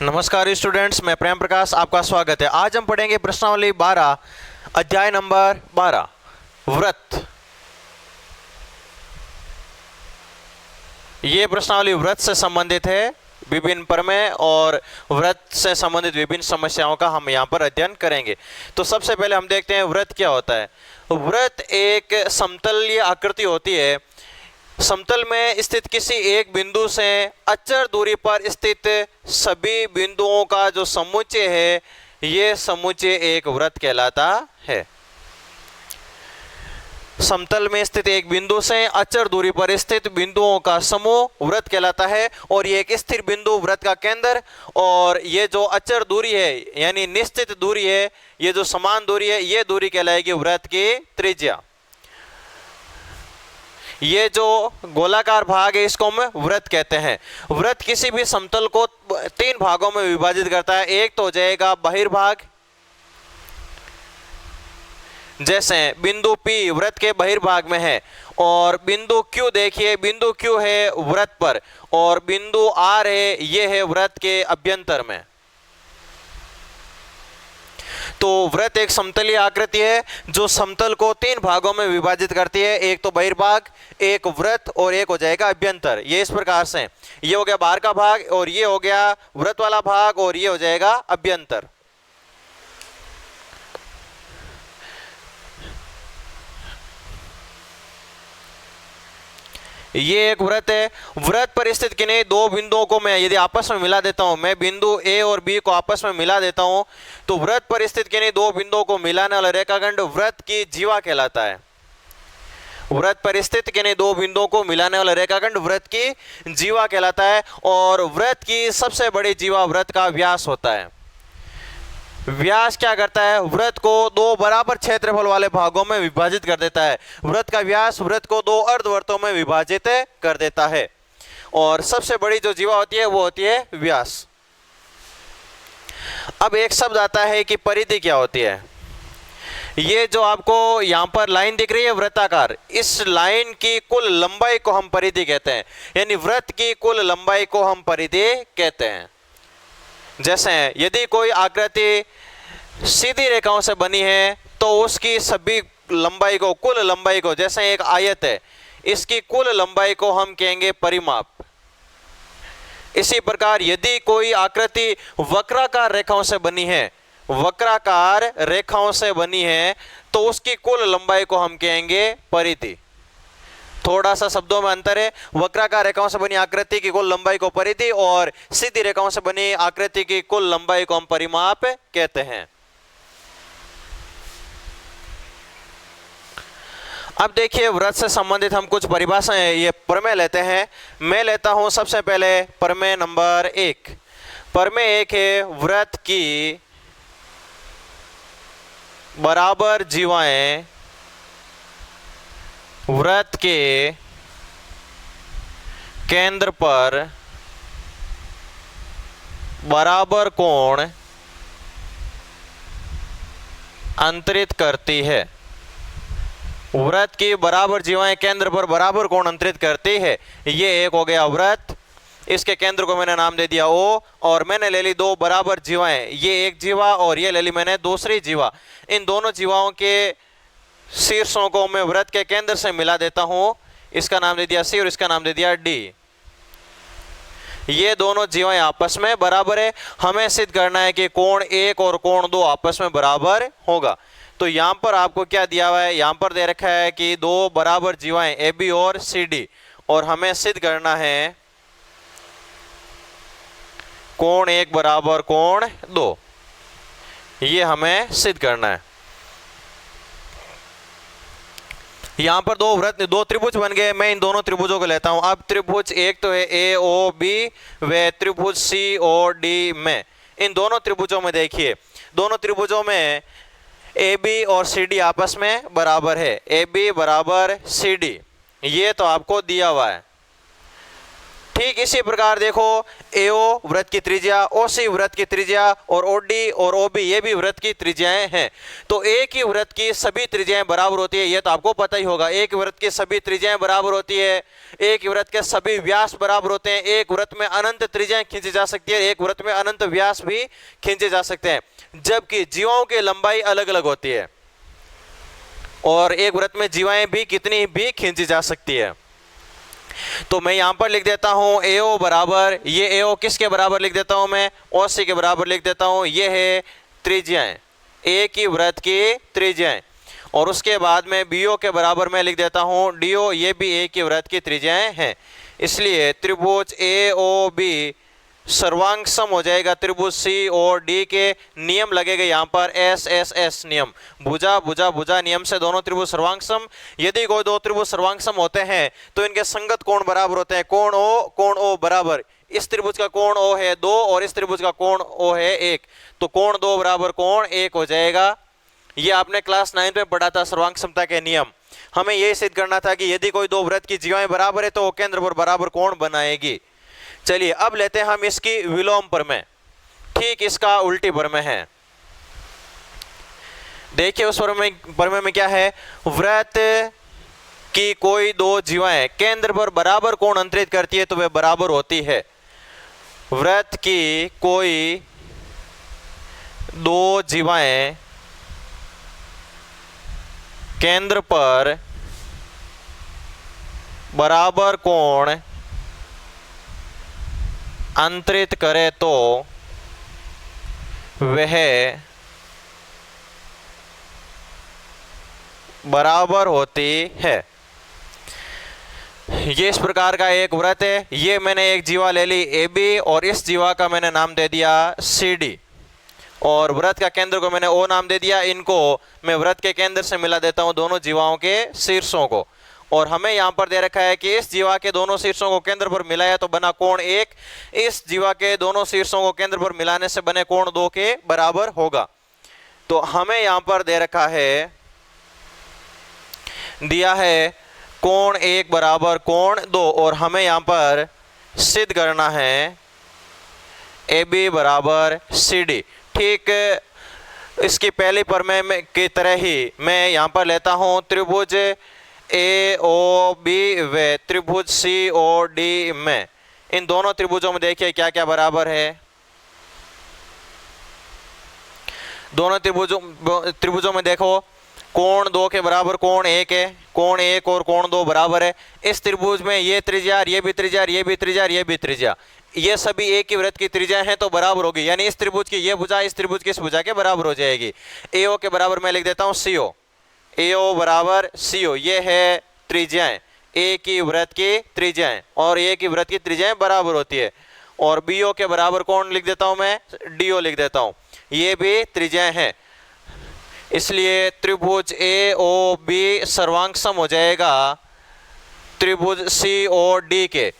नमस्कार स्टूडेंट्स, मैं प्रेम प्रकाश, आपका स्वागत है। आज हम पढ़ेंगे प्रश्नावली 12, अध्याय नंबर 12, व्रत। ये प्रश्नावली व्रत से संबंधित है। विभिन्न प्रमेय और व्रत से संबंधित विभिन्न समस्याओं का हम यहाँ पर अध्ययन करेंगे। तो सबसे पहले हम देखते हैं व्रत क्या होता है। व्रत एक समतलीय आकृति होती है। समतल में स्थित किसी एक बिंदु से अचर दूरी पर स्थित सभी बिंदुओं का जो समुच्चय है, ये समुच्चय एक व्रत कहलाता है। समतल में स्थित एक बिंदु से अचर दूरी पर स्थित बिंदुओं का समूह व्रत कहलाता है। और ये एक स्थिर बिंदु व्रत का केंद्र, और ये जो अचर दूरी है यानी निश्चित दूरी है, ये जो समान दूरी है, ये दूरी कहलाएगी व्रत की त्रिज्या। ये जो गोलाकार भाग है इसको हम व्रत कहते हैं। व्रत किसी भी समतल को तीन भागों में विभाजित करता है। एक तो हो जाएगा बहिर्भाग, जैसे बिंदु P व्रत के बहिर्भाग में है, और बिंदु Q देखिए, बिंदु Q है व्रत पर, और बिंदु R है, ये है व्रत के अभ्यंतर में। तो व्रत एक समतलीय आकृति है जो समतल को तीन भागों में विभाजित करती है। एक तो बहिर्भाग, एक व्रत, और एक हो जाएगा अभ्यंतर। ये इस प्रकार से, ये हो गया बाहर का भाग, और ये हो गया व्रत वाला भाग, और ये हो जाएगा अभ्यंतर। ये एक व्रत है। व्रत पर स्थित किन्हीं दो बिंदुओं को मैं यदि आपस में मिला देता हूं, मैं बिंदु A और B को आपस में मिला देता हूं, तो व्रत पर स्थित किन्हीं दो बिंदुओं को मिलाने वाला रेखाखंड व्रत की जीवा कहलाता है। व्रत पर स्थित किन्हीं दो बिंदुओं को मिलाने वाला रेखाखंड व्रत की जीवा कहलाता है। और व्रत की सबसे बड़ी जीवा व्रत का व्यास होता है। व्यास क्या करता है? व्रत को दो बराबर क्षेत्रफल वाले भागों में विभाजित कर देता है। व्रत का व्यास व्रत को दो अर्धवर्तों में विभाजित कर देता है। और सबसे बड़ी जो जीवा होती है वो होती है व्यास। अब एक शब्द आता है कि परिधि क्या होती है। ये जो आपको यहाँ पर लाइन दिख रही है वृत्ताकार, इस लाइन की कुल लंबाई को हम परिधि कहते हैं। यानी व्रत की कुल लंबाई को हम परिधि कहते हैं। जैसे यदि कोई आकृति सीधी रेखाओं से बनी है तो उसकी सभी लंबाई को, कुल लंबाई को, जैसे एक आयत है, इसकी कुल लंबाई को हम कहेंगे परिमाप। इसी प्रकार यदि कोई आकृति वक्राकार रेखाओं से बनी है, वक्राकार रेखाओं से बनी है, तो उसकी कुल लंबाई को हम कहेंगे परिधि। थोड़ा सा शब्दों में अंतर है। वक्राकार रेखाओं से बनी आकृति की कुल लंबाई को परिधि, और सीधी रेखाओं से बनी आकृति की कुल लंबाई को हम परिमाप कहते हैं। अब देखिए व्रत से संबंधित हम कुछ परिभाषाएं, ये प्रमेय लेते हैं। मैं लेता हूं सबसे पहले प्रमेय नंबर 1। प्रमेय 1 है व्रत की बराबर जीवाएं व्रत के केंद्र पर बराबर कोण अंतरित करती है। व्रत की बराबर जीवाएं केंद्र पर बराबर कोण अंतरित करती है। ये एक हो गया व्रत। इसके केंद्र को मैंने नाम दे दिया O, और मैंने ले ली दो बराबर जीवाएं, ये एक जीवा और ये ले ली मैंने दूसरी जीवा। इन दोनों जीवाओं के शीर्षों को मैं व्रत के केंद्र से मिला देता हूं। इसका नाम दे दिया C और इसका नाम दे दिया D। ये दोनों जीवाएं आपस में बराबर है। हमें सिद्ध करना है कि कोण 1 और कोण 2 आपस में बराबर होगा। तो यहां पर आपको क्या दिया हुआ है? यहां पर दे रखा है कि दो बराबर जीवाएं AB और CD, और हमें सिद्ध करना है कोण 1 बराबर कोण 2। ये हमें सिद्ध करना है। यहां पर दो त्रिभुज बन गए। मैं इन दोनों त्रिभुजों को लेता हूं। अब त्रिभुज एक तो है AOB, व त्रिभुज COD में। इन दोनों त्रिभुजों में देखिए, दोनों त्रिभुजों में AB और CD आपस में बराबर है। AB बराबर CD, ये तो आपको दिया हुआ है। ठीक इसी प्रकार देखो एओ वृत्त की त्रिज्या, ओसी वृत्त की त्रिज्या और ओडी और ओबी ये भी वृत्त की त्रिज्याएं हैं। तो एक ही वृत्त की सभी त्रिज्याएं बराबर होती है, ये तो आपको पता ही होगा। एक वृत्त की सभी त्रिज्याएं बराबर होती है, एक वृत्त के सभी व्यास बराबर होते हैं, एक वृत्त में अनंत त्रिज्याएं खींची जा सकती है, एक वृत्त में अनंत व्यास भी खींचे जा सकते हैं। जबकि जीवाओं की लंबाई अलग अलग होती है और एक वृत्त में जीवाएं भी कितनी भी खींची जा सकती है। तो मैं यहां पर लिख देता हूं एओ बराबर, ये एओ किसके बराबर लिख देता हूं मैं, ओसी के बराबर लिख देता हूं। ये है त्रिज्याएं, एक ही वृत्त की त्रिज्याएं। और उसके बाद में बीओ के बराबर मैं लिख देता हूं डीओ, ये भी एक ही वृत्त की त्रिज्याएं हैं। इसलिए त्रिभुज ए ओ बी सर्वांग सम हो जाएगा त्रिभुज सी और डी के। नियम लगेगा यहाँ पर एस एस एस नियम, भुजा भुजा भुजा नियम से दोनों त्रिभुज सर्वांग सम। यदि कोई दो त्रिभुज सर्वांग सम होते हैं तो इनके संगत कोण बराबर होते हैं। कोण ओ बराबर, इस त्रिभुज का कोण ओ है 2 और इस त्रिभुज का कोण ओ है 1, तो कोण 2 बराबर कोण 1 हो जाएगा। ये आपने क्लास 9 में पढ़ा था सर्वांग समता के नियम। हमें यह सिद्ध करना था कि यदि कोई दो वृत्त की जीवाएं बराबर है तो वो केंद्र पर बराबर कोण बनाएगी। चलिए अब लेते हैं हम इसकी विलोम प्रमेय। ठीक इसका उल्टी प्रमेय है। देखिए उस प्रमेय में क्या है, वृत्त की कोई दो जीवाएं केंद्र पर बराबर कोण अंतरित करती है तो वे बराबर होती है। वृत्त की कोई दो जीवाएं केंद्र पर बराबर कोण अंतरित करे तो वह बराबर होती है। ये इस प्रकार का एक वृत्त है। ये मैंने एक जीवा ले ली ए बी और इस जीवा का मैंने नाम दे दिया सी डी और वृत्त का केंद्र को मैंने ओ नाम दे दिया। इनको मैं वृत्त के केंद्र से मिला देता हूं दोनों जीवाओं के शीर्षों को। और हमें यहां पर दे रखा है कि इस जीवा के दोनों शीर्षों को केंद्र पर मिलाया तो बना कोण 1, इस जीवा के दोनों शीर्षों को केंद्र पर मिलाने से बने कोण 2 के बराबर होगा। तो हमें यहां पर दे रखा है, दिया है कोण 1 बराबर कोण 2 और हमें यहां पर सिद्ध करना है ए बी बराबर सी डी। ठीक इसकी पहली प्रमेय में की तरह ही मैं यहां पर लेता हूं त्रिभुज ए ओ बी व त्रिभुज सी ओ डी में। इन दोनों त्रिभुजों में देखिए क्या क्या बराबर है। दोनों त्रिभुजों में देखो कोण 2 के बराबर कोण 1 है, कोण 1 और कोण 2 बराबर है। इस त्रिभुज में ये त्रिज्या, ये भी त्रिज्या, ये भी त्रिज्या, ये भी त्रिज्या, ये सभी एक ही वृत्त की त्रिज्या हैं तो बराबर होगी। यानी इस त्रिभुज की ये भुजा इस त्रिभुज की इस भुजा के बराबर हो जाएगी। एओ के बराबर मैं लिख देता हूं सीओ, एओ बराबर सीओ। ये है त्रिज्याएं, एक ही वृत्त की त्रिज्याएं और एक ही वृत्त की त्रिज्याएं बराबर होती है। और बीओ के बराबर कौन लिख देता हूं मैं, डीओ लिख देता हूं। ये भी त्रिज्याएं हैं। इसलिए त्रिभुज ए ओ बी सर्वांग सम हो जाएगा त्रिभुज सी ओ डी के।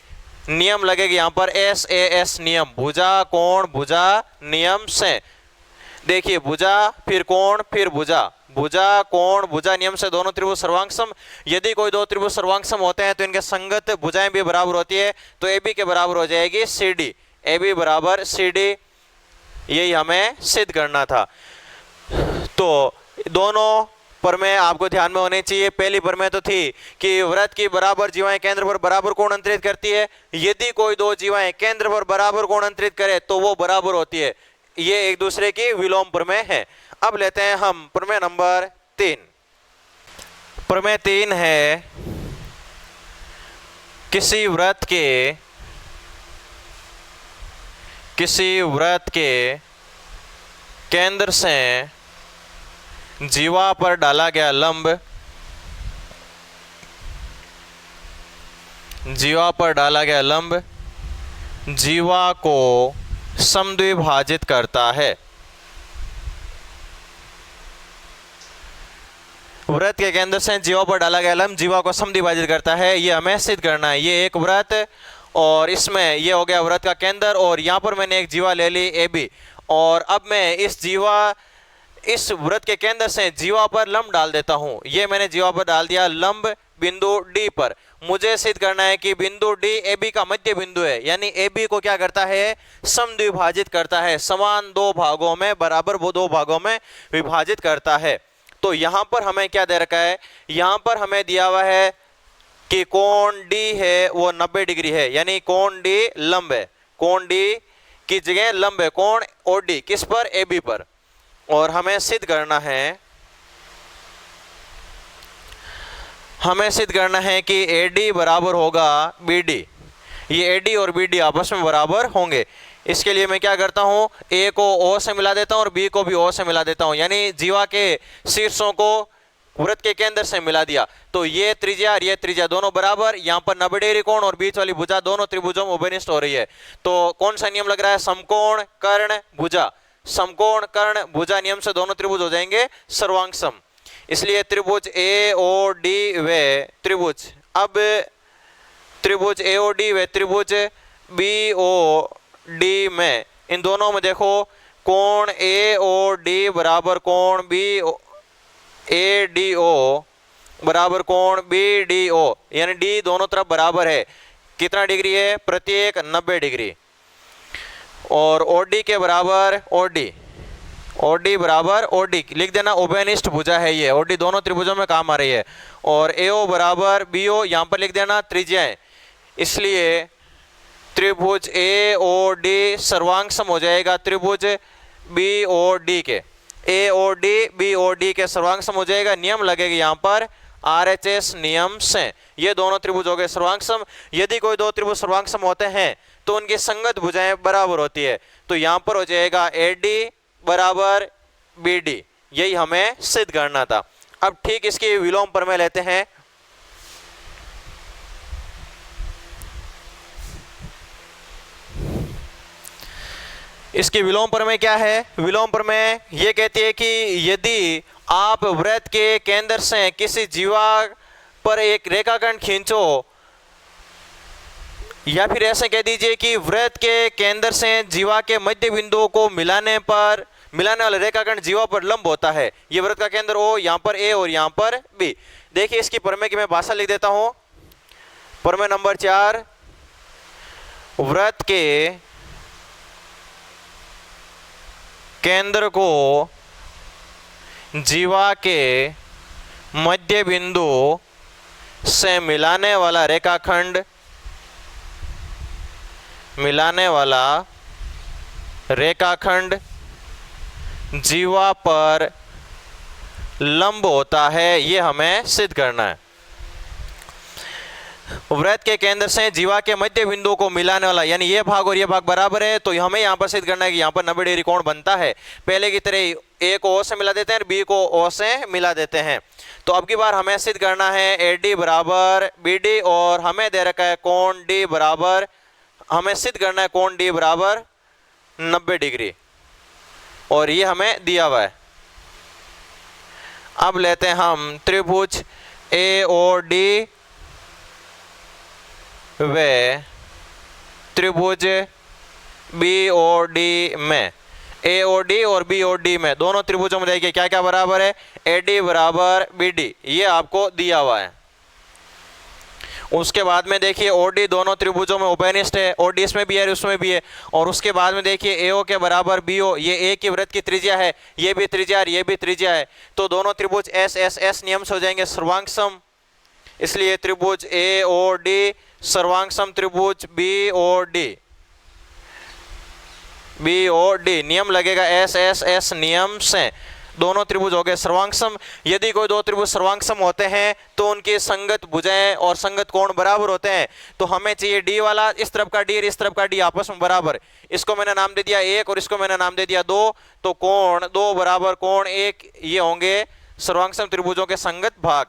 नियम लगेगा यहां पर एस ए एस नियम, भुजा कोण भुजा नियम से। देखिए भुजा फिर कोण फिर भुजा, भुजा कोण भुजा नियम से दोनों त्रिभुज सर्वांग सम। यदि कोई दो त्रिभुज सर्वांग सम होते हैं तो इनके संगत भुजाएं भी बराबर होती है। तो ए बी के बराबर हो जाएगी सी डी, ए बी बराबर सी डी। यही हमें सिद्ध करना था। तो दोनों प्रमेय आपको ध्यान में होने चाहिए। पहली प्रमेय तो थी कि वृत्त की बराबर जीवाएं केंद्र पर बराबर कोण अंतरित करती है। यदि कोई दो जीवाएं केंद्र पर बराबर कोण अंतरित करे तो वो बराबर होती है। ये एक दूसरे की विलोम प्रमेय है। अब लेते हैं हम प्रमेय नंबर 3। प्रमेय 3 है किसी वृत्त के केंद्र से जीवा पर डाला गया लंब, जीवा को समद्विभाजित करता है। वृत्त के केंद्र से जीवा पर डाला गया लंब जीवा को समद्विभाजित करता है। ये हमें सिद्ध करना है। ये एक वृत्त और इसमें ये हो गया वृत्त का केंद्र और यहाँ पर मैंने एक जीवा ले ली ए बी और अब मैं इस वृत्त के केंद्र से जीवा पर लंब डाल देता हूं। ये मैंने जीवा पर डाल दिया लंब बिंदु डी पर मुझे सिद्ध करना है कि बिंदु डी ए बी का मध्य बिंदु है, यानी ए बी को क्या करता है, समद्विभाजित करता है, समान दो भागों में, बराबर वो दो भागों में विभाजित करता है। तो यहां पर हमें क्या दे रखा है, यहां पर हमें दिया हुआ है कि कोण डी है वो 90 डिग्री है, यानी कोण डी लंब है, कोण डी की जगह लंब है, कोण ओ डी किस पर, ए बी पर। और हमें सिद्ध करना है, हमें सिद्ध करना है कि AD बराबर होगा BD, ये AD और BD आपस में बराबर होंगे। इसके लिए मैं क्या करता हूं, A को O से मिला देता हूं और B को भी O से मिला देता हूं, यानी जीवा के शीर्षों को वृत्त के केंद्र से मिला दिया। तो ये त्रिज्या और ये त्रिज्या दोनों बराबर, यहाँ पर 90 डिग्री कोण और बीच वाली भुजा दोनों त्रिभुजों में उभयनिष्ठ हो रही है। तो कौन सा नियम लग रहा है, समकोण कर्ण भुजा, समकोण कर्ण भुजा नियम से दोनों त्रिभुज हो जाएंगे सर्वांग सम। इसलिए त्रिभुज AOD व त्रिभुज, अब त्रिभुज AOD व त्रिभुज BOD में, इन दोनों में देखो कोण AOD बराबर कोण ADO बराबर कोण BDO, यानी D दोनों तरफ बराबर है, कितना डिग्री है, प्रत्येक 90 डिग्री। और OD के बराबर OD बराबर OD लिख देना, उभयनिष्ठ भुजा है ये, OD दोनों त्रिभुजों में काम आ रही है। और AO बराबर BO, यहाँ पर लिख देना त्रिज्याएं, इसलिए त्रिभुज AOD सर्वांग सम हो जाएगा त्रिभुज BOD के, AOD BOD के सर्वांग सम हो जाएगा। नियम लगेगा यहाँ पर RHS नियम से, ये दोनों त्रिभुज हो गए सर्वांग सम। यदि कोई दो त्रिभुज सर्वांग सम होते हैं तो उनकी संगत भुजाएं बराबर होती है, तो यहाँ पर हो जाएगा AD बराबर BD, यही हमें सिद्ध करना था। अब ठीक इसकी विलोम प्रमेय लेते हैं। इसकी विलोम प्रमेय क्या है, विलोम प्रमेय ये कहती है कि यदि आप वृत्त के केंद्र से किसी जीवा पर एक रेखाखंड खींचो, या फिर ऐसे कह दीजिए कि वृत्त के केंद्र से जीवा के मध्य बिंदुओं को मिलाने वाला रेखाखंड जीवा पर लंब होता है। ये वृत्त का केंद्र O, यहाँ पर A और यहाँ पर B। देखिए इसकी प्रमेय की मैं भाषा लिख देता हूं। प्रमेय नंबर 4, वृत्त के केंद्र को जीवा के मध्य बिंदु से मिलाने वाला रेखाखंड जीवा पर लंब होता है, ये हमें सिद्ध करना है। वृत्त के केंद्र से जीवा के मध्य बिंदु को मिलाने वाला, यानी ये भाग और ये भाग बराबर है, तो हमें यहाँ पर सिद्ध करना है कि यहाँ पर 90 डिग्री कोण बनता है। पहले की तरह A को O से मिला देते हैं, B को O से मिला देते हैं। तो अब की बार हमें सिद्ध करना है AD बराबर BD, और हमें दे रखा है कोण D बराबर, हमें सिद्ध करना है कोण D बराबर 90 डिग्री, और ये हमें दिया हुआ है। अब लेते हैं हम त्रिभुज AOD व त्रिभुज BOD में, AOD और BOD में दोनों त्रिभुजों में देखिए क्या क्या बराबर है, AD बराबर BD, ये आपको दिया हुआ है। उसके बाद में देखिए OD दोनों त्रिभुजों में उभयनिष्ठ है, OD इसमें भी है उसमें भी है। और उसके बाद में देखिए AO के बराबर BO, ये एक ही वृत्त की त्रिज्या है, ये भी त्रिज्या और ये भी त्रिज्या है, तो दोनों त्रिभुज SSS नियम से हो जाएंगे सर्वांग सम। इसलिए त्रिभुज AOD सर्वांग सम त्रिभुज BOD नियम लगेगा SSS नियम से, दोनों त्रिभुज हो गए सर्वांग सम। यदि कोई दो त्रिभुज सर्वांग सम होते हैं तो उनकी संगत भुजाएं और संगत कोण बराबर होते हैं। तो हमें चाहिए D वाला, इस तरफ का D और इस तरफ का D आपस में बराबर। इसको मैंने नाम दे दिया 1 और इसको मैंने नाम दे दिया 2, तो कोण 2 बराबर कोण 1, ये होंगे सर्वांग सम त्रिभुजों के संगत भाग।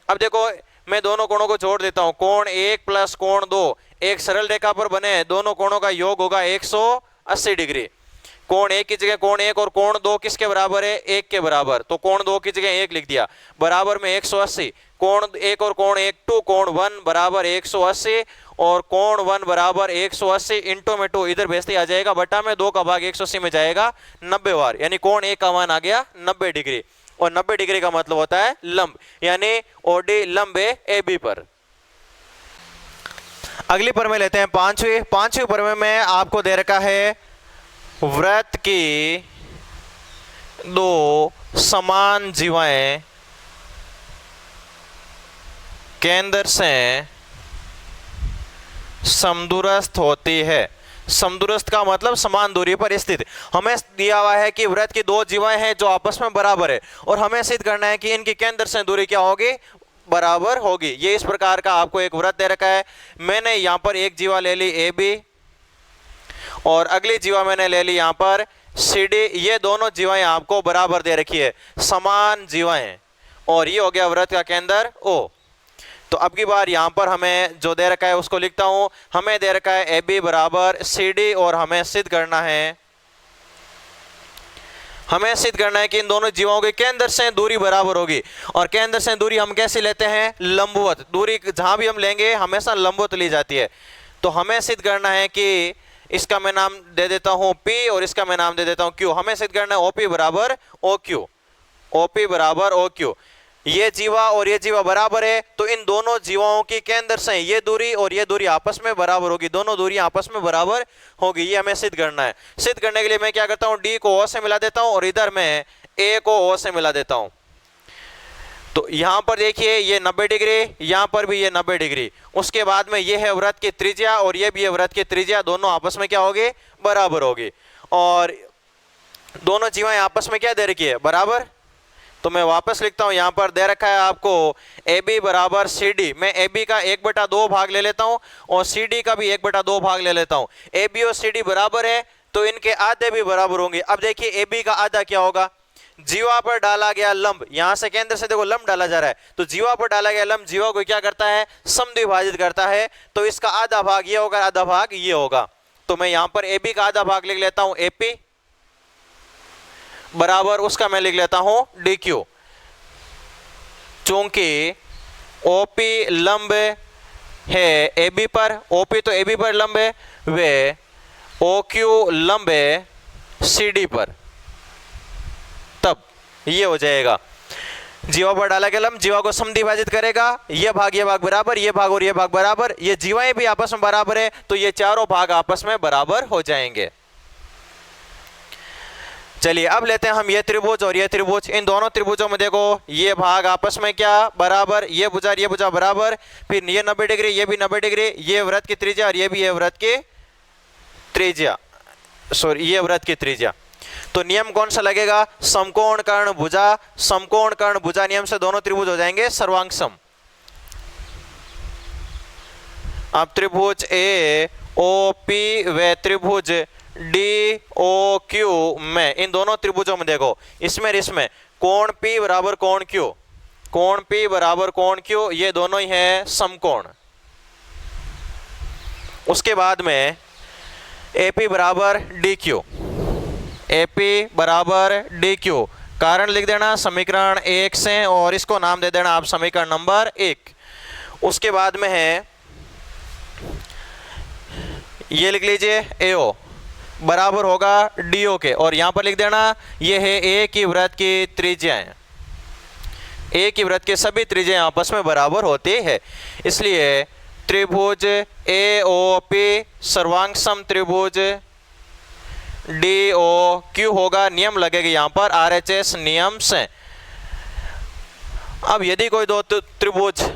अब देखो मैं दोनों कोणों को जोड़ देता हूं, कोण 1 प्लस कोण 2 एक सरल रेखा पर बने, दोनों कोणों का योग होगा 180 डिग्री। कोण 1 की जगह कोण 1 और कोण 2 किसके बराबर है, 1 के बराबर, तो कोण 2 की जगह 1 लिख दिया, बराबर में 180। कोण 1 और कोण 1 2 कोण 1 बराबर 180, और कोण 1 बराबर 180 इंटू में 2 इधर भेजते आ जाएगा, बटा में 2 का भाग 180 में जाएगा 90 बार, यानी कोण 1 का मान आ गया 90 डिग्री। और 90 डिग्री का मतलब होता है लंब, यानी OD लंब है AB पर। अगली प्रमेय लेते हैं पांचवी प्रमेय में आपको दे रखा है वृत्त की दो समान जीवाएं केंद्र से समदूरस्थ होती है। समदूरस्थ का मतलब समान दूरी पर स्थित। हमें दिया हुआ है कि वृत्त की दो जीवाएं हैं जो आपस में बराबर है और हमें सिद्ध करना है कि इनकी केंद्र से दूरी क्या होगी, बराबर होगी। ये इस प्रकार का आपको एक वृत्त दे रखा है। मैंने यहां पर एक जीवा ले ली ए बी और अगली जीवा मैंने ले ली यहां पर सी डी। ये दोनों जीवाएं आपको बराबर दे रखी है, समान जीवाएं, और ये हो गया वृत्त का केंद्र ओ। तो अब की बार यहां पर हमें जो दे रखा है उसको लिखता हूं। हमें दे रखा है ए बी बराबर सी डी और हमें सिद्ध करना है कि इन दोनों जीवों के केंद्र से दूरी बराबर होगी। और केंद्र से दूरी हम कैसे लेते हैं, लंबवत। दूरी जहां भी हम लेंगे हमेशा लंबवत ली जाती है। तो हमें सिद्ध करना है कि इसका मैं नाम दे देता हूं P और इसका मैं नाम दे देता हूं Q। हमें सिद्ध करना है OP बराबर OQ, OP बराबर OQ। ये जीवा और ये जीवा बराबर है, तो इन दोनों जीवाओं की केंद्र से ये दूरी और ये दूरी आपस में बराबर होगी, दोनों दूरी आपस में बराबर होगी। ये हमें सिद्ध करना है। सिद्ध करने के लिए मैं क्या करता हूं, D को O से मिला देता हूं और इधर मैं A को O से मिला देता हूं। तो यहां पर देखिए ये 90 डिग्री, यहां पर भी ये 90 डिग्री। उसके बाद में ये है वृत्त की त्रिज्या और ये भी है वृत्त की त्रिज्या, दोनों आपस में क्या होगी, बराबर होगी। और दोनों जीवाएं आपस में क्या दे रखी है, बराबर। तो मैं वापस लिखता हूं, यहां पर दे रखा है आपको ए बी बराबर सी डी। मैं ए बी का 1/2 भाग ले लेता हूं और सी डी का भी 1/2 भाग ले लेता हूं। ए बी और सी डी बराबर है तो इनके आधे भी बराबर होंगे। अब देखिए ए बी का आधा क्या होगा, जीवा पर डाला गया लंब, यहां से केंद्र से देखो लंब डाला जा रहा है, तो जीवा पर डाला गया लंब जीवा को क्या करता है, समद्विभाजित करता है। तो इसका आधा भाग ये होगा, आधा भाग ये होगा। तो मैं यहां पर ए बी का आधा भाग लिख लेता हूं एपी बराबर उसका मैं लिख लेता हूं डी क्यू। चूंकि ओपी लंब है ए बी पर, ओपी तो ए बी पर लंब है, वे ओ क्यू लंब है सी डी पर। तब ये हो जाएगा, जीवा पर डाला गया लंब जीवा को समद्विभाजित करेगा, ये भाग बराबर, ये भाग और ये भाग बराबर, ये जीवाएं भी आपस में बराबर है, तो ये चारों भाग आपस में बराबर हो जाएंगे। चलिए अब लेते हैं हम ये त्रिभुज और ये त्रिभुज। इन दोनों त्रिभुजों में देखो ये भाग आपस में क्या बराबर, ये भुजा बराबर, फिर ये 90 डिग्री, ये भी 90 डिग्री, ये वृत्त की त्रिज्या और ये भी है वृत्त की त्रिज्या, सॉरी ये वृत्त की त्रिज्या। तो नियम कौन सा लगेगा, समकोण कर्ण भुजा। समकोण कर्ण भुजा नियम से दोनों त्रिभुज हो जाएंगे सर्वांग सम। अब त्रिभुज ए ओ पी व त्रिभुज डी ओ क्यू में, इन दोनों त्रिभुजों में देखो इसमें कोण P बराबर कोण Q, कोण P बराबर कोण Q, ये दोनों ही है समकोण। उसके बाद में AP बराबर DQ, AP बराबर DQ। कारण लिख देना समीकरण 1 से और इसको नाम दे देना आप समीकरण नंबर 1। उसके बाद में है ये लिख लीजिए AO बराबर होगा DO के, और यहां पर लिख देना ये है A की वृत्त की त्रिज्याएं। A की वृत्त के सभी त्रिज्याएं आपस में बराबर होती है, इसलिए त्रिभुज AOP सर्वांग सम त्रिभुज DOQ होगा। नियम लगेगा यहां पर RHS नियम से। अब यदि कोई दो त्रिभुज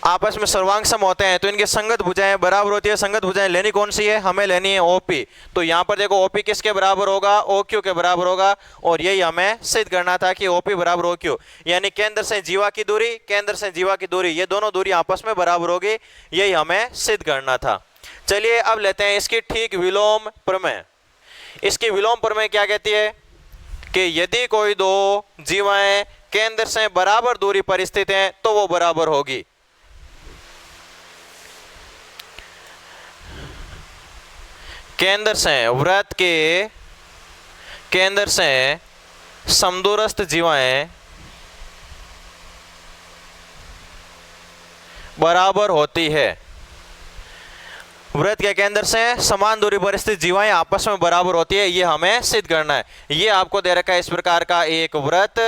आपस में सर्वांग सम होते हैं तो इनकी संगत भुजाएं बराबर होती है। संगत भुजाएं लेनी कौन सी है, हमें लेनी है OP। तो यहां पर देखो OP किसके बराबर होगा, OQ के बराबर होगा, और यही हमें सिद्ध करना था कि OP बराबर OQ, यानी केंद्र से जीवा की दूरी, केंद्र से जीवा की दूरी, ये दोनों दूरी आपस में बराबर होगी, यही हमें सिद्ध करना था। चलिए अब लेते हैं इसकी ठीक विलोम प्रमेय। इसकी विलोम प्रमेय क्या कहती है कि यदि कोई दो जीवाएं केंद्र से बराबर दूरी पर स्थित हैं तो वो बराबर होगी। केंद्र से वृत्त के केंद्र से समदूरस्थ जीवाएं बराबर होती है। वृत्त के केंद्र से समान दूरी पर स्थित जीवाएं आपस में बराबर होती है, ये हमें सिद्ध करना है। ये आपको दे रखा है इस प्रकार का एक वृत्त,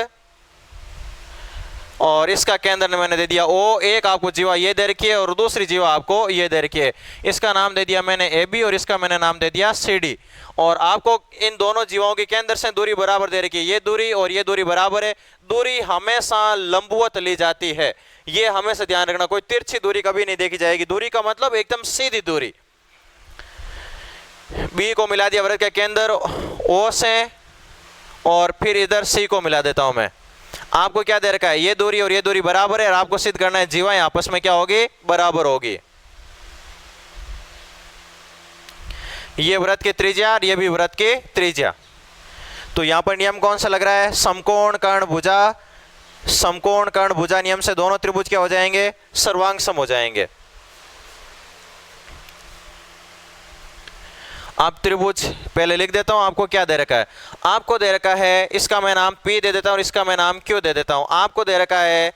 और इसका केंद्र मैंने दे दिया O। एक आपको जीवा ये दे रखी है और दूसरी जीवा आपको ये दे रखी है। इसका नाम दे दिया मैंने AB और इसका मैंने नाम दे दिया CD। और आपको इन दोनों जीवाओं के केंद्र से दूरी बराबर दे रखी है, ये दूरी और ये दूरी बराबर है। दूरी हमेशा लंबवत ली जाती है, ये हमेशा ध्यान रखना, कोई तिरछी दूरी कभी नहीं देखी जाएगी। दूरी का मतलब एकदम सीधी दूरी। B को मिला दिया वृत्त के केंद्र O से और फिर इधर C को मिला देता हूं मैं। आपको क्या दे रखा है, ये दूरी और ये दूरी बराबर है और आपको सिद्ध करना है जीवाएं आपस में क्या होगी, बराबर होगी। ये वृत्त की त्रिज्या और ये भी वृत्त की त्रिज्या। तो यहां पर नियम कौन सा लग रहा है, समकोण कर्ण भुजा। समकोण कर्ण भुजा नियम से दोनों त्रिभुज क्या हो जाएंगे, सर्वांगसम हो जाएंगे। आप त्रिभुज पहले लिख देता हूं, आपको क्या दे रखा है, आपको दे रखा है, इसका मैं नाम P दे देता हूं और इसका मैं नाम Q दे देता हूं। आपको दे रखा है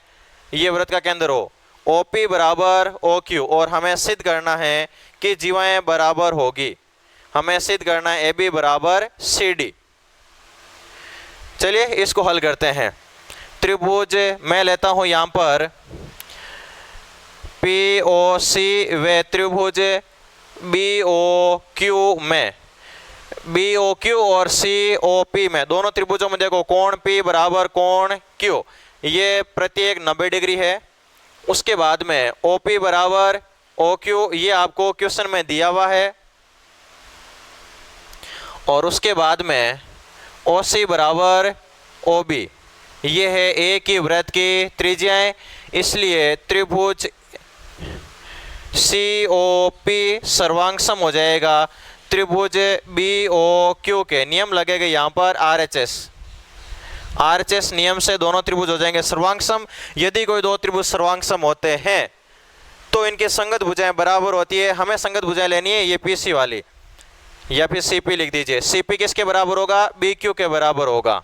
ये वृत्त का केंद्र O, OP बराबर OQ और हमें सिद्ध करना है कि जीवाएं बराबर होगी। हमें सिद्ध करना है AB बराबर CD। चलिए इसको हल करते हैं। त्रिभुज मैं लेता हूं यहां पर POC व त्रिभुज BOQ में, BOQ और COP में, दोनों त्रिभुजों में देखो कोण P बराबर कोण Q, ये प्रत्येक 90 डिग्री है। उसके बाद में OP बराबर OQ, ये आपको क्वेश्चन में दिया हुआ है। और उसके बाद में OC बराबर OB, ये है एक ही वृत्त की त्रिज्याएं, इसलिए त्रिभुज COP सर्वांगसम हो जाएगा त्रिभुज BOQ के। नियम लगेगा यहाँ पर RHS नियम से दोनों त्रिभुज हो जाएंगे सर्वांगसम। यदि कोई दो त्रिभुज सर्वांगसम होते हैं तो इनकी संगत भुजाएं बराबर होती है। हमें संगत भुजाएं लेनी है, ये PC वाली या फिर CP लिख दीजिए। CP किसके बराबर होगा, BQ के बराबर होगा।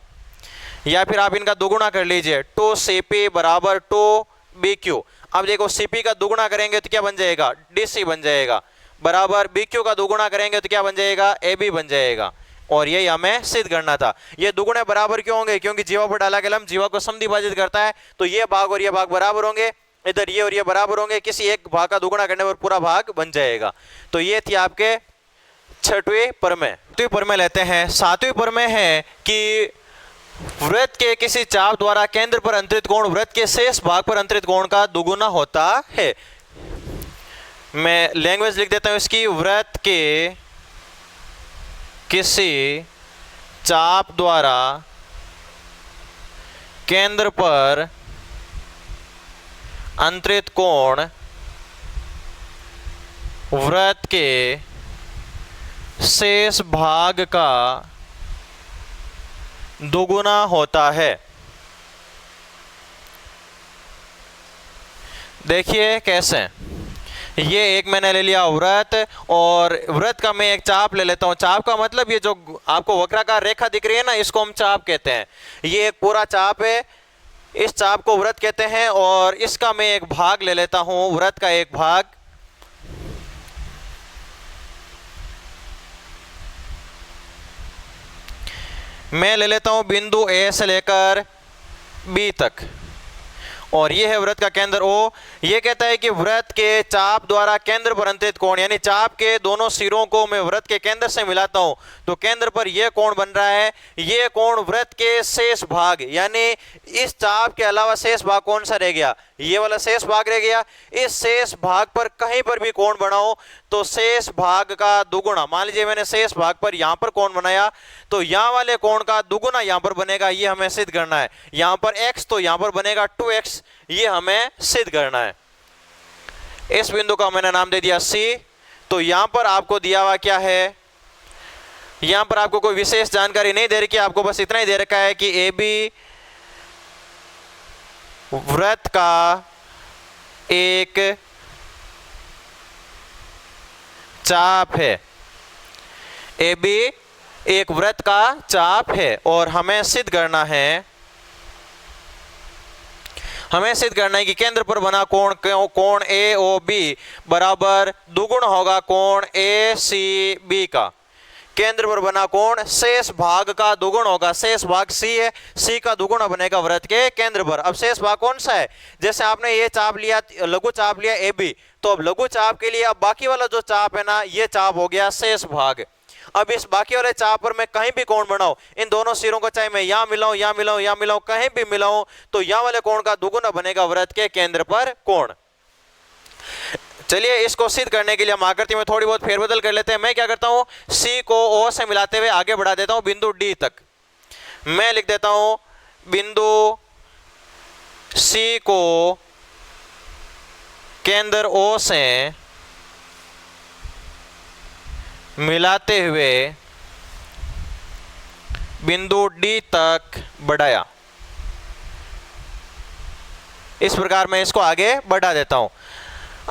या फिर आप इनका दोगुना कर लीजिए, 2CP बराबर 2BQ। अब देखो CP का दोगुना करेंगे तो क्या बन जाएगा, DC बन जाएगा, बराबर BQ का दोगुना करेंगे तो क्या बन जाएगा, AB बन जाएगा। और यही हमें सिद्ध करना था। ये दुगुने बराबर क्यों होंगे, क्योंकि जीवा पर डाला गया लंब जीवा को समद्विभाजित करता है, तो ये भाग और ये भाग बराबर होंगे। इधर ये और ये बराबर होंगे, किसी एक भाग का दोगुना करने पर पूरा भाग बन जाएगा। तो ये थी आपके छठवीं प्रमेय। सातवीं प्रमेय लेते हैं। सातवीं प्रमेय है कि वृत्त के किसी चाप द्वारा केंद्र पर अंतरित कोण वृत्त के शेष भाग पर अंतरित कोण का दुगुना होता है। मैं लैंग्वेज लिख देता हूं इसकी, वृत्त के किसी चाप द्वारा केंद्र पर अंतरित कोण वृत्त के शेष भाग का दोगुना होता है। देखिए कैसे, ये एक मैंने ले लिया वृत्त और वृत्त का मैं एक चाप ले लेता हूं। चाप का मतलब ये जो आपको वक्राकार रेखा दिख रही है ना, इसको हम चाप कहते हैं। ये एक पूरा चाप है, इस चाप को वृत्त कहते हैं और इसका मैं एक भाग ले लेता हूं, वृत्त का एक भाग। मैं ले लेता हूं बिंदु A से लेकर B तक और ये है वृत्त का केंद्र O। ये कहता है कि वृत्त के चाप द्वारा केंद्र पर अंतरित कोण, यानी चाप के दोनों सिरों को मैं वृत्त के केंद्र से मिलाता हूं तो केंद्र पर यह कोण बन रहा है। ये कोण वृत्त के शेष भाग, यानी इस चाप के अलावा शेष भाग कौन सा रह गया, ये वाला शेष भाग रह गया। इस शेष भाग पर कहीं पर भी कोण बनाओ तो शेष भाग का दुगुना, मान लीजिए मैंने शेष भाग पर यहां पर कोण बनाया तो यहां वाले कोण का दुगुना यहां पर बनेगा। ये हमें सिद्ध करना है। यहां पर x तो यहां पर बनेगा 2x, ये हमें सिद्ध करना है। इस बिंदु का मैंने नाम दे दिया C। तो यहां पर आपको दिया हुआ क्या है, यहां पर आपको कोई विशेष जानकारी नहीं दे रखी, आपको बस इतना ही दे रखा है कि AB वृत्त का एक चाप है। AB एक वृत्त का चाप है और हमें सिद्ध करना है, हमें सिद्ध करना है कि केंद्र पर बना कोण AOB बराबर दुगुण होगा कोण ACB का। केंद्र पर बना कोण शेष भाग का दुगुण होगा। शेष भाग सी है, सी का दुगुण बनेगा वृत्त के केंद्र पर। अब शेष भाग कौन सा है, जैसे आपने ये चाप लिया, लघु चाप लिया ए बी, तो अब लघु चाप के लिए अब बाकी वाला जो चाप है ना, ये चाप हो गया शेष भाग। अब इस बाकी वाले चाप पर मैं कहीं भी कोण बनाऊं, इन दोनों सिरों को चाहे मैं यहां मिलाऊं, यहां मिलाऊं, यहां मिलाऊं, कहीं भी मिलाऊं, तो यहां वाले कोण का दुगुना बनेगा वृत्त के केंद्र पर कोण। चलिए इसको सिद्ध करने के लिए हम आकृति में थोड़ी बहुत फेरबदल कर लेते हैं। मैं क्या करता हूं, सी को ओ से मिलाते हुए आगे बढ़ा देता हूं बिंदु डी तक। मैं लिख देता हूं बिंदु सी को केंद्र ओ से मिलाते हुए बिंदु डी तक बढ़ाया। इस प्रकार मैं इसको आगे बढ़ा देता हूं।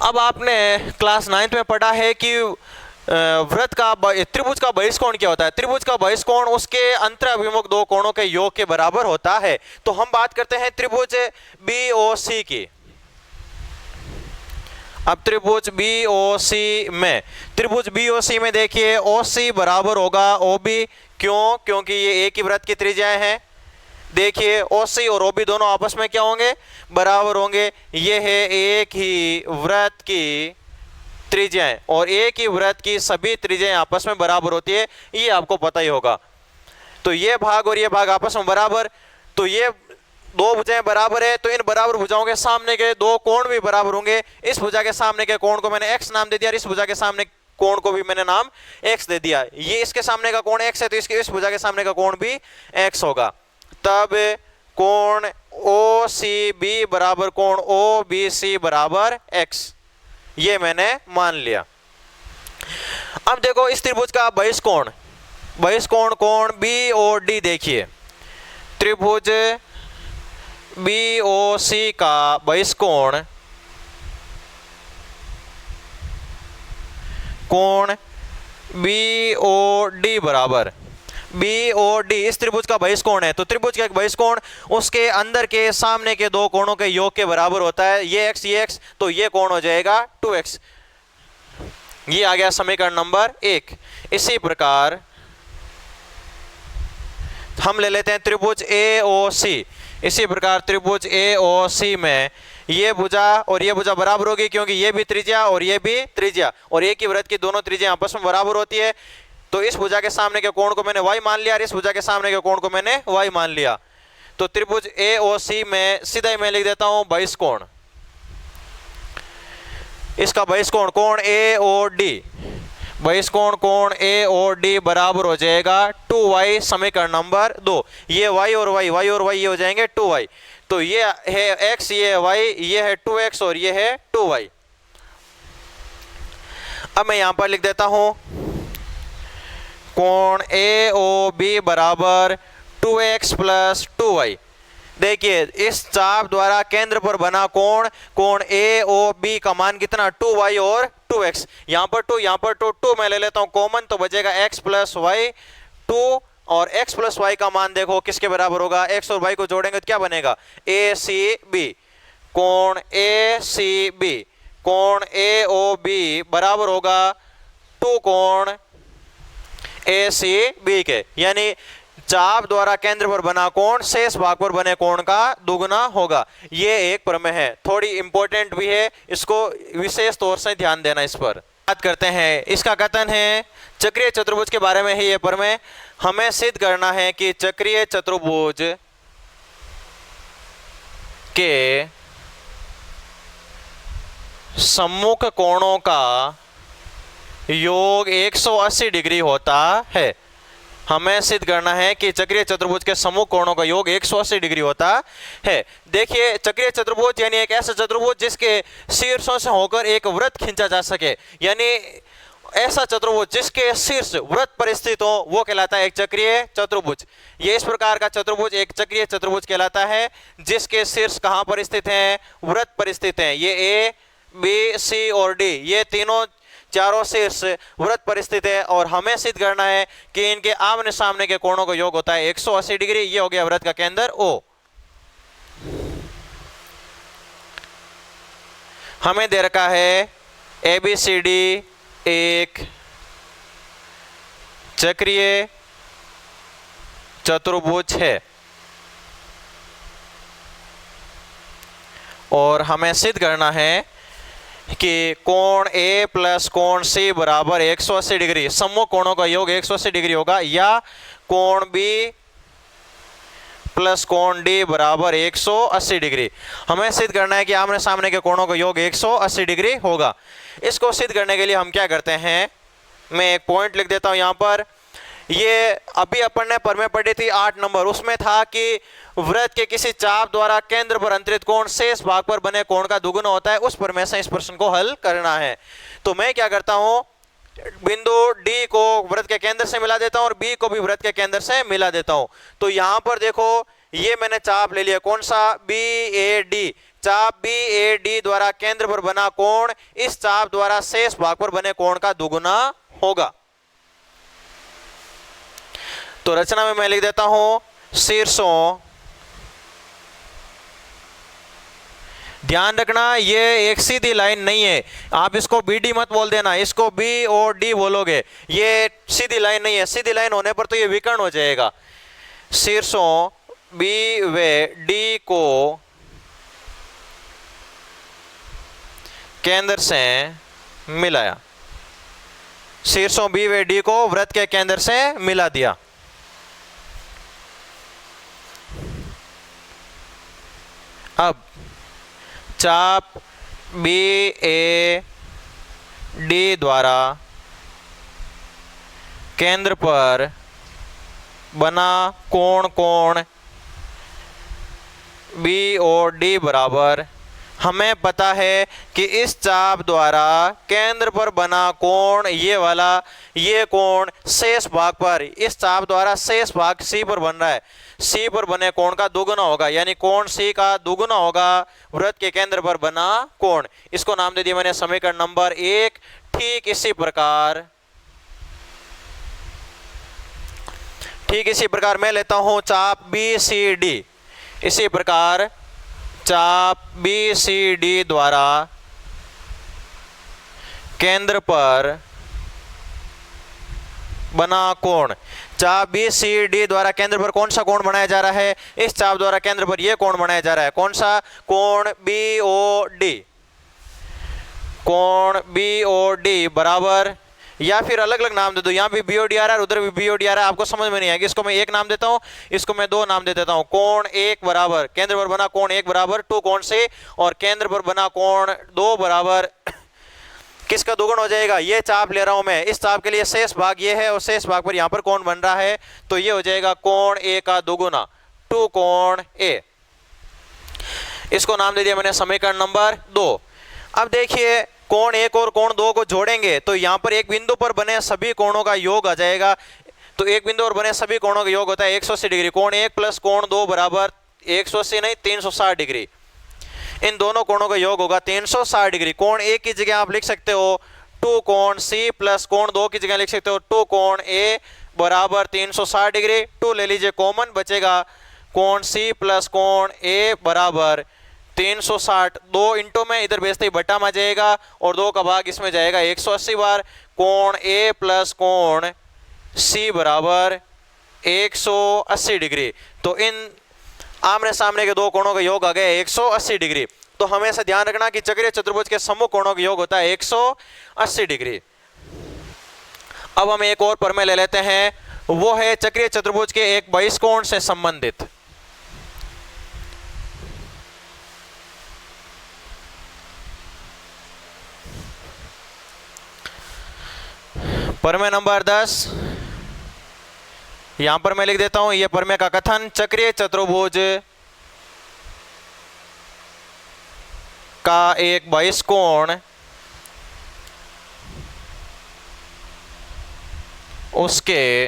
अब आपने क्लास 9th में पढ़ा है कि वृत्त का त्रिभुज का बहिष्कोण क्या होता है। त्रिभुज का बहिष्कोण उसके अंतराभिमुख दो कोणों के योग के बराबर होता है। तो हम बात करते हैं त्रिभुज BOC की। अब त्रिभुज BOC में, त्रिभुज BOC में देखिए OC बराबर होगा OB। क्यों, क्योंकि ये एक ही वृत्त की त्रिज्याएं हैं। देखिए OC और OB दोनों आपस में क्या होंगे, बराबर होंगे। ये है एक ही वृत्त की त्रिज्याएं, और एक ही वृत्त की सभी त्रिज्याएं आपस में बराबर होती है, ये आपको पता ही होगा। तो ये भाग और ये भाग आपस में बराबर, तो ये दो भुजाएं बराबर है, तो इन बराबर भुजाओं के सामने के दो कोण भी बराबर होंगे। इस भुजा के सामने के कोण को मैंने x नाम दे दिया और इस भुजा के सामने कोण को भी मैंने नाम x दे दिया। ये इसके सामने का कोण x है, तो इसके इस भुजा के सामने का कोण भी x होगा। तब कोण OCB बराबर कोण OBC बराबर x, ये मैंने मान लिया। अब देखो इस त्रिभुज का बहिष्कोण, बहिष्कोण कोण BOD देखिए, त्रिभुज BOC का बहिष्कोण कोण BOD बराबर, BOD इस त्रिभुज का बहिष्कोण है। तो त्रिभुज का एक बहिष्कोण उसके अंदर के सामने के दो कोणों के योग के बराबर होता है। ये x, तो ये कोण हो जाएगा 2x। ये आ गया समीकरण नंबर 1। इसी प्रकार हम ले लेते हैं त्रिभुज AOC। इसी प्रकार त्रिभुज AOC में ये भुजा और ये भुजा बराबर होगी, क्योंकि ये भी त्रिज्या और ये भी त्रिज्या, और एक ही वृत्त की दोनों त्रिज्या आपस में बराबर होती है। तो इस भुजा के सामने के कोण को मैंने y मान लिया और इस भुजा के सामने के कोण को मैंने y मान लिया। तो त्रिभुज AOC में सीधा ही मैं लिख देता हूं बहिष्कोण। इसका बहिष्कोण कोण AOD, बहिष्कोण कोण AOD बराबर हो जाएगा 2y, समीकरण नंबर 2। ये y और y, y और y ये हो जाएंगे 2y। तो ये है x, ये है y, ये है 2x और ये है 2y। अब मैं यहां पर लिख देता हूं कोण AOB बराबर 2x प्लस 2y। देखिए इस चाप द्वारा केंद्र पर बना कोण कोण AOB का मान कितना, 2y और 2x। यहां पर 2, यहां पर 2 मैं ले लेता हूं कॉमन, तो बचेगा x प्लस y 2, और x प्लस y का मान देखो किसके बराबर होगा, x और y को जोड़ेंगे तो क्या बनेगा, ACB। कोण ACB कोण AOB बराबर होगा 2 कोण ACB के, यानी चाप द्वारा केंद्र पर बना कोण शेष भाग पर बने कोण का दुगुना होगा। ये एक प्रमेय है, थोड़ी इंपॉर्टेंट भी है, इसको विशेष तौर से ध्यान देना। इस पर बात करते हैं। इसका कथन है चक्रीय चतुर्भुज के बारे में ही ये प्रमेय। हमें सिद्ध करना है कि चक्रीय चतुर्भुज के सम्मुख कोणों का योग 180 डिग्री होता है। हमें सिद्ध करना है कि चक्रीय चतुर्भुज के सम्मुख कोणों का योग 180 डिग्री होता है। देखिए चक्रीय चतुर्भुज यानी एक ऐसा चतुर्भुज जिसके शीर्षों से होकर एक वृत्त खींचा जा सके, यानी ऐसा चतुर्भुज जिसके शीर्ष वृत्त पर स्थित हो वो कहलाता है एक चक्रीय चतुर्भुज। ये इस प्रकार का चतुर्भुज एक चक्रीय चतुर्भुज कहलाता है जिसके शीर्ष कहाँ पर स्थित हैं, वृत्त पर स्थित हैं। ये A, B, C और D ये तीनों चारों शीर्ष वृत्त पर स्थित है, और हमें सिद्ध करना है कि इनके आमने सामने के कोणों का योग होता है 180 डिग्री। ये हो गया वृत्त का केंद्र O। हमें दे रखा है ABCD एक चक्रीय चतुर्भुज है और हमें सिद्ध करना है कि कोण A प्लस कोण C बराबर 180 डिग्री, सम्मुख कोणों का योग 180 डिग्री होगा, या कोण B प्लस कोण D बराबर 180 डिग्री। हमें सिद्ध करना है कि आमने सामने के कोणों का योग 180 डिग्री होगा। इसको सिद्ध करने के लिए हम क्या करते हैं, मैं एक पॉइंट लिख देता हूं यहां पर। ये अभी अपन ने प्रमेय पढ़ी थी 8 नंबर, उसमें था कि वृत्त के किसी चाप द्वारा केंद्र पर अंतरित कोण शेष भाग पर बने कोण का दुगुना होता है। उस प्रमेय से इस प्रश्न को हल करना है। तो मैं क्या करता हूं, बिंदु D को वृत्त के केंद्र से मिला देता हूं और B को भी वृत्त के केंद्र से मिला देता हूं। तो यहां पर देखो, ये मैंने चाप ले लिया, कौन सा, BAD। चाप BAD द्वारा केंद्र पर बना कोण इस चाप द्वारा शेष भाग पर बने कोण का दुगुना होगा। तो रचना में मैं लिख देता हूं शीर्षों, ध्यान रखना ये एक सीधी लाइन नहीं है, आप इसको BD मत बोल देना, इसको BOD बोलोगे, ये सीधी लाइन नहीं है। सीधी लाइन होने पर तो ये विकर्ण हो जाएगा। शीर्षों B व D को केंद्र से मिलाया, शीर्षों B व D को वृत्त के केंद्र से मिला दिया। अब चाप BAD द्वारा केंद्र पर बना कोण BOD बराबर, हमें पता है कि इस चाप द्वारा केंद्र पर बना कोण ये वाला, ये कोण शेष भाग पर, इस चाप द्वारा शेष भाग C पर बन रहा है, C पर बने कोण का दुगुना होगा, यानी कोण C का दुगुना होगा वृत्त के केंद्र पर बना कोण। इसको नाम दे दिया मैंने समीकरण नंबर 1। ठीक इसी प्रकार मैं लेता हूं चाप BCD। इसी प्रकार चाप BCD द्वारा केंद्र पर बना कोण, चाप BCD द्वारा केंद्र पर कौन सा कोण बनाया जा रहा है, इस चाप द्वारा केंद्र पर यह कोण बनाया जा रहा है, कौन सा, कोण BOD। कोण BOD बराबर, या फिर अलग अलग नाम दे दो, यहाँ भी BOD आ रहा है उधर भी BOD आ रहा है, आपको समझ में नहीं आएगी। इसको मैं एक नाम देता हूँ, इसको मैं 2 नाम दे देता हूँ। कोण 1 बराबर, केंद्र पर बना कोण 1 बराबर 2 कोण से, और केंद्र पर बना कोण 2 बराबर किसका दुगुण हो जाएगा, ये चाप ले रहा हूं मैं, इस चाप के लिए शेष भाग ये है और शेष भाग पर यहां पर कोण बन रहा है, तो ये हो जाएगा कोण A का दुगुना, 2 कोण A। इसको नाम दे दिया मैंने समीकरण नंबर 2। अब देखिए कोण 1 और कोण 2 को जोड़ेंगे तो यहां पर एक बिंदु पर बने सभी कोणों का योग आ जाएगा। तो एक बिंदु पर बने सभी कोणों का योग होता है 180 डिग्री। कोण 1 प्लस कोण 2 बराबर 180 नहीं 360 डिग्री। इन दोनों कोणों का योग होगा 360 डिग्री। कोण A की जगह आप लिख सकते हो 2 कोण C प्लस कोण 2 की जगह लिख सकते हो 2 कोण A बराबर 360 डिग्री। 2 ले लीजिए कॉमन, बचेगा कोण C प्लस कोण A बराबर 360। 2 इंटू में इधर भेजते ही बटा में जाएगा और 2 का भाग इसमें जाएगा 180 बार। कोण A प्लस कोण C बराबर 180 डिग्री। तो इन आमने सामने के दो कोणों का योग आ गया 180 डिग्री। तो हमेशा ध्यान रखना कि चक्रीय चतुर्भुज के सम्मुख कोणों का योग होता है 180 डिग्री। अब हम एक और प्रमेय ले लेते हैं, वो है चक्रीय चतुर्भुज के एक बहिष्कोण से संबंधित। प्रमेय नंबर 10 यहां पर मैं लिख देता हूं। यह प्रमेय का कथन, चक्रीय चतुर्भुज का एक बहिष्कोण उसके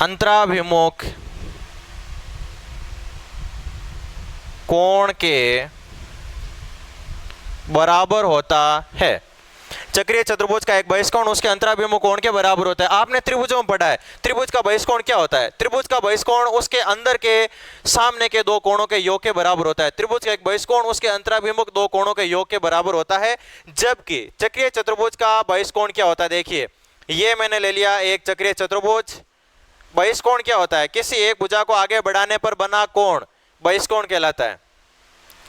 अंतराभिमुख कोण के बराबर होता है। चक्रीय चतुर्भुज का एक बहिष्कोण उसके अंतराभिमुख कोण के बराबर होता है। आपने त्रिभुजों में पढ़ा है त्रिभुज का बहिष्कोण क्या होता है। त्रिभुज का बहिष्कोण उसके अंदर के सामने के दो कोणों के योग के बराबर होता है। त्रिभुज का एक बहिष्कोण उसके अंतराभिमुख दो कोणों के योग के बराबर होता है। जबकि चक्रीय चतुर्भुज का बहिष्कोण क्या होता है, देखिए ये मैंने ले लिया एक चक्रीय चतुर्भुज। बहिष्कोण क्या होता है? किसी एक भुजा को आगे बढ़ाने पर बना कोण बहिष्कोण कहलाता है।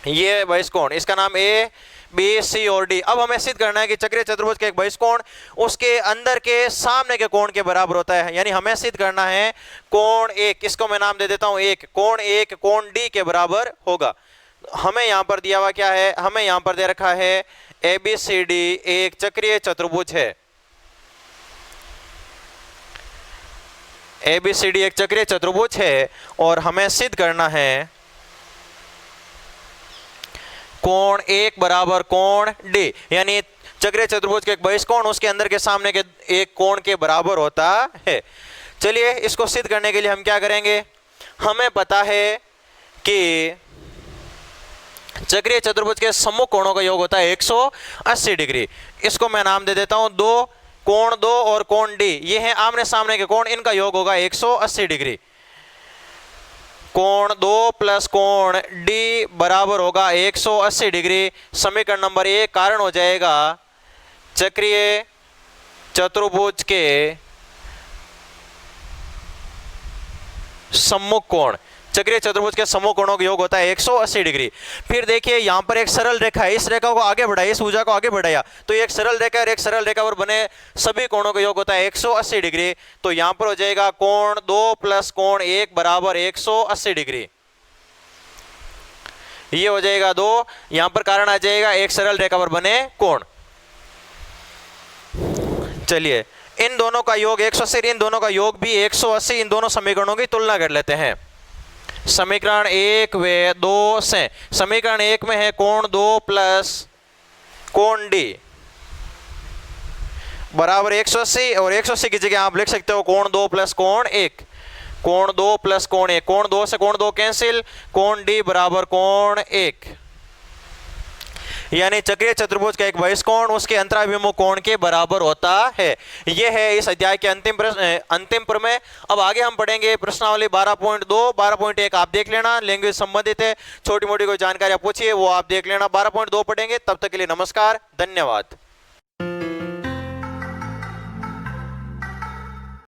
ये बहिष्कोण, इसका नाम ए बी सी और डी। अब हमें सिद्ध करना है कि चक्रीय चतुर्भुज के एक बहिष्कोण उसके अंदर के सामने के कोण के बराबर होता है। यानी हमें सिद्ध करना है कोण एक, इसको मैं नाम दे देता हूं एक, कोण एक कोण डी के बराबर होगा। हमें यहां पर दिया हुआ क्या है? हमें यहां पर दे रखा है ए बी सी डी एक चक्रीय चतुर्भुज है। ए बी सी डी एक चक्रीय चतुर्भुज है और हमें सिद्ध करना है कोण एक बराबर कोण डी, यानी चक्रीय चतुर्भुज के एक बहिष्कोण उसके अंदर के सामने के एक कोण के बराबर होता है। चलिए इसको सिद्ध करने के लिए हम क्या करेंगे? हमें पता है कि चक्रीय चतुर्भुज के सम्मुख कोणों का योग होता है 180 डिग्री। इसको मैं नाम दे देता हूं दो, कोण दो और कोण डी, ये हैं आमने सामने के कोण, इनका योग होगा 180 डिग्री। कोण दो प्लस कोण डी बराबर होगा 180 डिग्री। समीकरण नंबर 1 कारण हो जाएगा चक्रीय चतुर्भुज के सम्मुख कोण। चक्रीय चतुर्भुज के सम्मुख कोणों का योग होता है 180 डिग्री। फिर देखिए यहां पर एक सरल रेखा है, इस रेखा को आगे बढ़ाया, इस भुजा को आगे बढ़ाया, तो एक सरल रेखा और एक सरल रेखा पर बने सभी कोणों का योग होता है 180 डिग्री। तो यहां पर हो जाएगा कोण 2 प्लस कोण 1 बराबर 180 डिग्री। ये हो जाएगा 2, यहां पर कारण आ जाएगा एक सरल रेखा पर बने कोण। चलिए इन दोनों का योग 180, इन दोनों का योग भी 180, इन दोनों समीकरणों की तुलना कर लेते हैं। समीकरण 1 व 2 से, समीकरण 1 में है कोण 2 प्लस कोण डी बराबर 180 और 180 की जगह आप लिख सकते हो कोण 2 प्लस कोण 1, कोण 2 प्लस कोण 1, कोण 2 से कोण 2 कैंसिल, कोण डी बराबर कोण 1। यानी चक्रीय चतुर्भुज का एक बहिष्कोण उसके अंतराभिमुख कोण के बराबर होता है। यह है इस अध्याय के अंतिम प्रमेय। अब आगे हम पढ़ेंगे प्रश्नावली 12.2, 12.1 आप देख लेना, लैंग्वेज संबंधित है, छोटी मोटी कोई जानकारी आप पूछिए वो आप देख लेना। 12.2 पढ़ेंगे, तब तक के लिए नमस्कार, धन्यवाद।